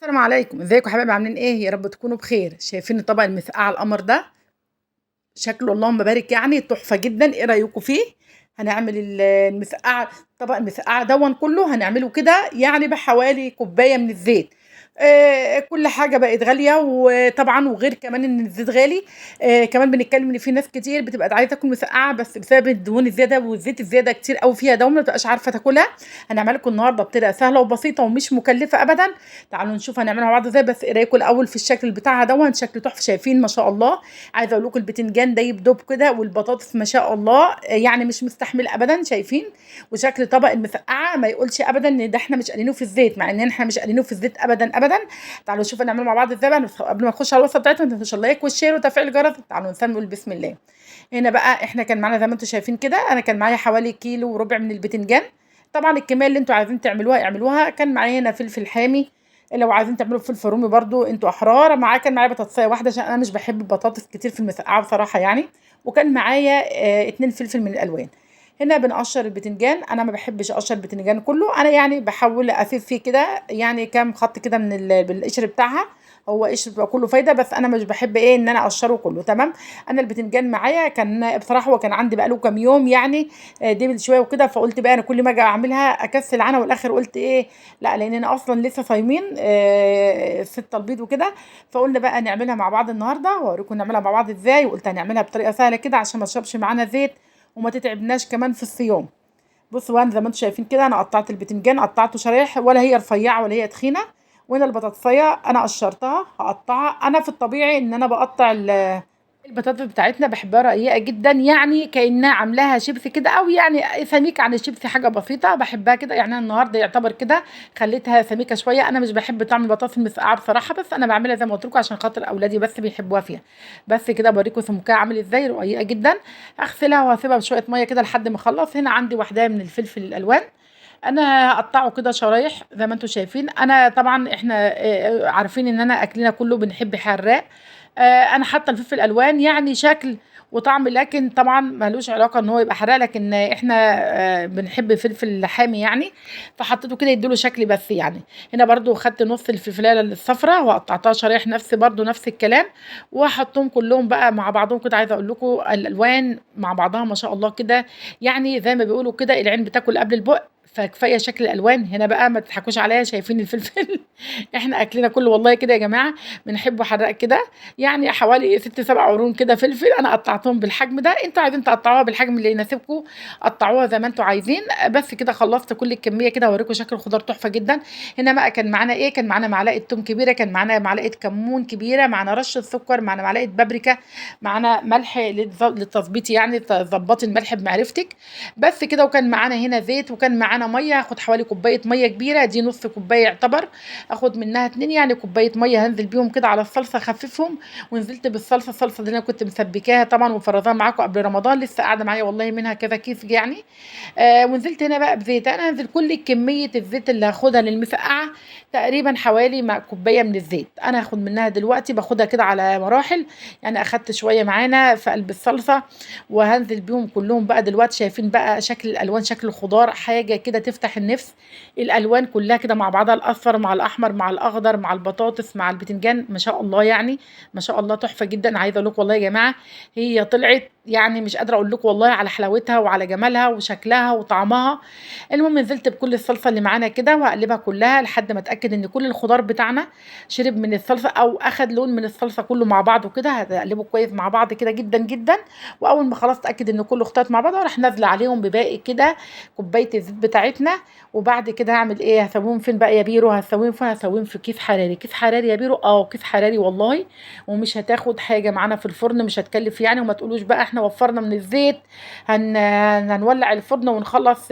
السلام عليكم، ازيكم يا حبايبي عاملين ايه؟ يا رب تكونوا بخير. شايفين الطبق المسقعه القمر ده؟ شكله اللهم بارك يعني تحفه جدا. ايه رايكم فيه؟ هنعمل المسقعه. طبق المسقعه دون كله هنعمله كده يعني بحوالي كوبايه من الزيت. كل حاجه بقت غاليه، وطبعا وغير كمان ان الزيت غالي. كمان بنتكلم ان في ناس كتير بتبقى عايزه تاكل مسقعه، بس بسبب الدهون الزياده والزيت الزياده كتير قوي فيها ده ما بتبقاش عارفه تاكلها. هنعمل لكم النهارده بطريقه سهله وبسيطه ومش مكلفه ابدا. تعالوا نشوف هنعملها مع بعض ازاي. بس ايه رايكم الاول في الشكل بتاعها دون؟ شكل تحفه، شايفين ما شاء الله. عايزه اقول لكم البتنجان ده يبدب كده، والبطاطس ما شاء الله يعني مش مستحمل ابدا، شايفين. وشكل طبق المسقعه ما يقولش ابدا ان ده احنا مش قالينه في الزيت، مع ان احنا مش قالينه في الزيت ابدا ابدا. تعالوا نشوف هنعمله مع بعض ازاي بقى. بس قبل ما نخش على الوصفه بتاعتنا ما تنسوش اللايك والشير وتفعيل الجرس. تعالوا نقول بسم الله. هنا بقى احنا كان معانا زي ما انتم شايفين كده، انا كان معايا حوالي كيلو وربع من البتنجان. طبعا الكميه اللي انتوا عايزين تعملوها اعملوها. كان معايا هنا فلفل حامي، لو عايزين تعملوا فلفل رومي برضو انتوا احرار. كان معايا بطاطسايه واحده عشان انا مش بحب البطاطس كتير في المسقعه بصراحه يعني. وكان معايا اتنين فلفل من الالوان. هنا بنقشر البتنجان. انا ما بحبش اقشر البتنجان كله، انا يعني بحاول اسيب فيه كده يعني كام خط كده من بالقشر بتاعها. هو قشر بيبقى كله فايده، بس انا مش بحب ايه ان انا اقشره كله. تمام. انا البتنجان معايا كان بصراحه هو كان عندي بقاله كام يوم يعني دبل شويه وكده، فقلت بقى انا كل ما اجي اعملها اكسل عنها، والاخر قلت ايه، لا لان انا اصلا لسه صايمين ستة البيض وكده. فقلنا بقى نعملها مع بعض النهارده واوريكم نعملها مع بعض ازاي. وقلت هنعملها بطريقه سهله كده عشان ما تشربش معانا زيت وما تتعبناش كمان في الصيام. بصوا بقى زي ما انتم شايفين كده، انا قطعت البتنجان قطعته شرايح، ولا هي رفيعه ولا هي تخينه. وهنا البطاطسيه انا قشرتها هقطعها. انا في الطبيعي ان انا بقطع البطاطس بتاعتنا بحبها رقيقه جدا، يعني كانها عاملاها شيبسي كده، او يعني سميكه عن الشيبسي، حاجه بسيطه بحبها كده. يعني انا النهارده يعتبر كده خليتها سميكه شويه. انا مش بحب طعم البطاطس المسقعه بصراحه، بس انا بعملها زي ما قلت لكم عشان خاطر اولادي بس بيحبوها فيها. بس كده بوريكم سمكها عامل ازاي، رقيقه جدا. هغسلها وهسيبها بشويه ميه كده لحد ما اخلص. هنا عندي واحده من الفلفل الالوان، انا هقطعه كده شرايح زي ما انتم شايفين. انا طبعا احنا عارفين ان انا اكلنا كله بنحب حراق. انا حاطه الفلفل الالوان يعني شكل وطعم، لكن طبعا ملوش علاقه ان هو يبقى حراق، لكن احنا بنحب فلفل حامي يعني. فحطيته كده يديله شكل بس يعني. هنا برضو خدت نص الفلفلايه الصفراء وقطعتها شرايح نفس برضو نفس الكلام، وهحطهم كلهم بقى مع بعضهم كده. عايزه اقول لكم الالوان مع بعضها ما شاء الله كده، يعني زي ما بيقولوا كده العين بتاكل قبل البق. فكفايه شكل الالوان. هنا بقى ما تضحكوش عليا، شايفين الفلفل احنا اكلنا كله والله كده يا جماعه بنحبه حراق كده. يعني حوالي ست سبع قرون كده فلفل، انا قطعتهم بالحجم ده. انتوا عايزين تقطعوها بالحجم اللي يناسبكم قطعوها زي ما انتوا عايزين. بس كده خلصت كل الكميه كده، اوريكم شكل الخضار تحفه جدا. هنا بقى كان معانا ايه، كان معانا معلقه توم كبيره، كان معانا معلقه كمون كبيره، معانا رشه سكر، معانا معلقه بابريكا، معانا ملح للتظبيط يعني تظبطي الملح بمعرفتك. بس كده. وكان معانا هنا زيت، وكان معانا ميه. هاخد حوالي كوبايه ميه كبيره، دي نص كوبايه يعتبر، اخد منها اتنين يعني كوبايه ميه. هنزل بيهم كده على الصلصه اخففهم. ونزلت بالصلصه، الصلصه دي انا كنت مسبكاها طبعا ومفرزاها معاكم قبل رمضان، لسه قاعده معايا والله منها كذا كيس يعني. ونزلت هنا بقى بزيت. انا هنزل كل كميه الزيت اللي هاخدها للمسقعه تقريبا حوالي مع كوبايه من الزيت. انا هاخد منها دلوقتي باخدها كده على مراحل. يعني اخدت شويه معانا في قلب الصلصه، وهنزل بيهم كلهم بقى دلوقتي. شايفين بقى شكل الالوان، شكل الخضار حاجه كده تفتح النفس. الالوان كلها كده مع بعضها، الاصفر مع الاحمر مع الاخضر مع البطاطس مع البتنجان، ما شاء الله يعني. ما شاء الله تحفه جدا. عايزه اقول لكم والله يا جماعه هي طلعت يعني مش قادره اقول لكم والله على حلاوتها وعلى جمالها وشكلها وطعمها. المهم نزلت بكل الصلصه اللي معانا كده وهقلبها كلها لحد ما اتاكد ان كل الخضار بتاعنا شرب من الصلصه او اخد لون من الصلصه كله مع بعضه كده. هقلبه كويس مع بعض كده جدا جدا. واول ما خلاص اتاكد ان كله اختلط مع بعض، راح نازله عليهم بباقي كده كوبايه الزيت بتاعتنا. وبعد كده هعمل ايه، هسويهم فين بقى يا بيرو؟ هسويهم فين؟ هسويهم في كيس حراري. كيس حراري يا بيرو؟ اه كيس حراري والله. ومش هتاخد حاجه معانا في الفرن، مش هتكلف يعني. وما تقولوش بقى احنا وفرنا من الزيت هنولع الفرن ونخلص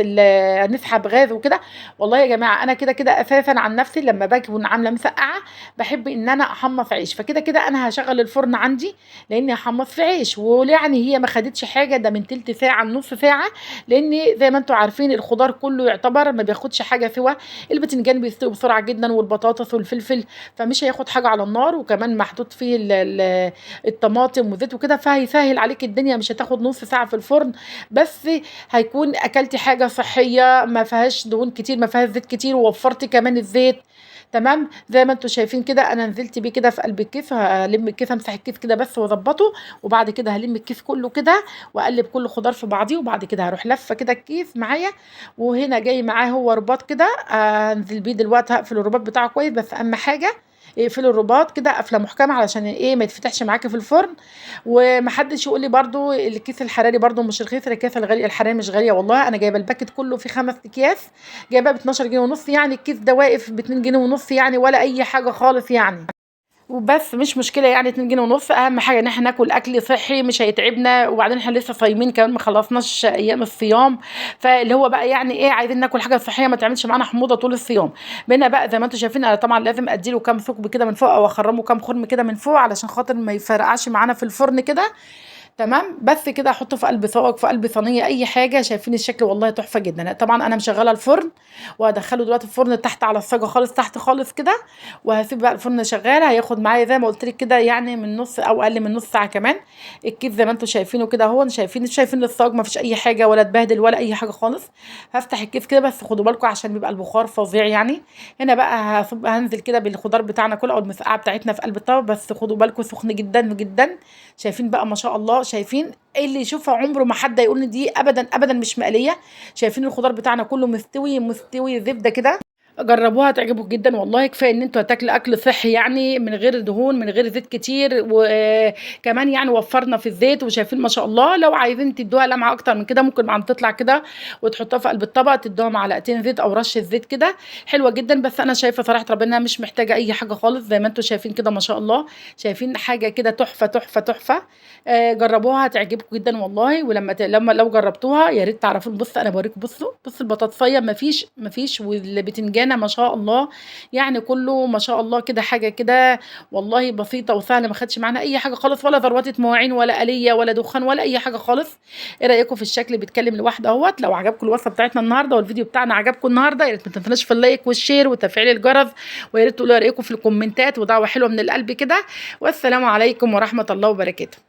نسحب غاز وكده. والله يا جماعه انا كده كده اساسا عن نفسي لما باجي عامله مسقعه بحب ان انا احمص عيش. فكده كده انا هشغل الفرن عندي لاني هحمص في عيش. ويعني هي ما خدتش حاجه، ده من تلت ساعه لنص ساعه. لان زي ما انتم عارفين الخضار كله يعتبر ما بياخدش حاجه سوا. البتنجان بيستوي بسرعه جدا والبطاطس والفلفل، فمش هياخد حاجه على النار. وكمان محطوط فيه الطماطم وزيت وكده، فهيسهل عليك الدنيا. مش هتاخد نص ساعه في الفرن بس هيكون اكلتي حاجه صحيه ما فيهاش دهون كتير ما فيهاش زيت كتير، ووفرتي كمان الزيت. تمام. زي ما انتم شايفين كده انا نزلت بيه كده في قلب الكيس، هلم الكيس امسح الكيس كده بس واظبطه، وبعد كده هلم الكيس كله كده واقلب كل خضار في بعضيه، وبعد كده هروح لفه كده الكيس معايا. وهنا جاي معاه هو رباط كده، انزل بيه دلوقتي هقفل الرباط بتاعه كويس، بس اهم حاجه اقفلي الرباط كده قفله محكمه علشان ايه ما يتفتحش معاكي في الفرن. ومحدش يقول لي برضو الكيس الحراري برضو مش رخيص، الكيس الغالي الحراري مش غاليه والله. انا جايبه الباكت كله فيه 5 اكياس، جايباه ب 12 جنيه ونص، يعني الكيس ده واقف ب 2 جنيه ونص يعني، ولا اي حاجه خالص يعني. وبس مش مشكله يعني 2 جنيه ونص، اهم حاجه ان احنا ناكل اكل صحي مش هيتعبنا، وبعدين احنا لسه صايمين كمان ما خلصناش ايام الصيام، فاللي هو بقى يعني ايه عايزين ناكل حاجه صحيه ما تعملش معانا حموضه طول الصيام. بقينا بقى زي ما انتم شايفين انا طبعا لازم اديله كام ثقب كده من فوق، او اخرمه كام خرم كده من فوق علشان خاطر ما يفرقعش معانا في الفرن كده. تمام. بس كده احطه في قلب صاج في قلب صينيه اي حاجه. شايفين الشكل والله تحفه جدا. طبعا انا مشغله الفرن وهدخله دلوقتي الفرن تحت على الصاجه خالص تحت خالص كده، وهسيب بقى الفرن شغال. هياخد معايا زي ما قلت لك كده يعني من نص او اقل من نص ساعه كمان. الكيس زي ما انتم شايفينه كده اهو، شايفين الصاج ما فيش اي حاجه ولا اتبهدل ولا اي حاجه خالص. هفتح الكيس كده بس خدوا بالكم عشان بيبقى البخار فظيع يعني. هنا بقى هنزل كده بالخضار بتاعنا كله او المسقعه بتاعتنا في قلب الطبق، بس خدوا بالكم سخن جدا جدا. شايفين بقى ما شاء الله، شايفين اللي يشوفها عمره ما حد يقول ان دي ابدا ابدا مش مقليه. شايفين الخضار بتاعنا كله مستوي مستوي زبده كده. جربوها هتعجبكم جدا والله. كفايه ان انتوا هتاكلوا اكل صحي يعني من غير دهون من غير زيت كتير، وكمان يعني وفرنا في الزيت. وشايفين ما شاء الله لو عايزين تدوها لمعه اكتر من كده ممكن عم تطلع كده وتحطها في قلب الطبق تدوها معلقتين زيت او رشه زيت كده حلوه جدا. بس انا شايفه صراحه ربنا مش محتاجه اي حاجه خالص زي ما انتوا شايفين كده ما شاء الله. شايفين حاجه كده تحفه تحفه تحفه. جربوها هتعجبكم جدا والله. ولما لما لو جربتوها يا ريت تعرفوا. بص انا بوريكم، بصوا البطاطسيه ما فيش والبتنجانه ما شاء الله يعني كله ما شاء الله كده حاجه كده والله بسيطه وسهله، ما خدش معانا اي حاجه خالص، ولا ذروه مواعين ولا آلية ولا دخان ولا اي حاجه خالص. ايه رايكم في الشكل بيتكلم لوحده اهوت؟ لو عجبكم الوصفه بتاعتنا النهارده والفيديو بتاعنا عجبكم النهارده يا ريت ما تنسوناش في اللايك والشير وتفعيل الجرس، ويا ريت تقولوا رايكم في الكومنتات ودعوه حلوه من القلب كده. والسلام عليكم ورحمه الله وبركاته.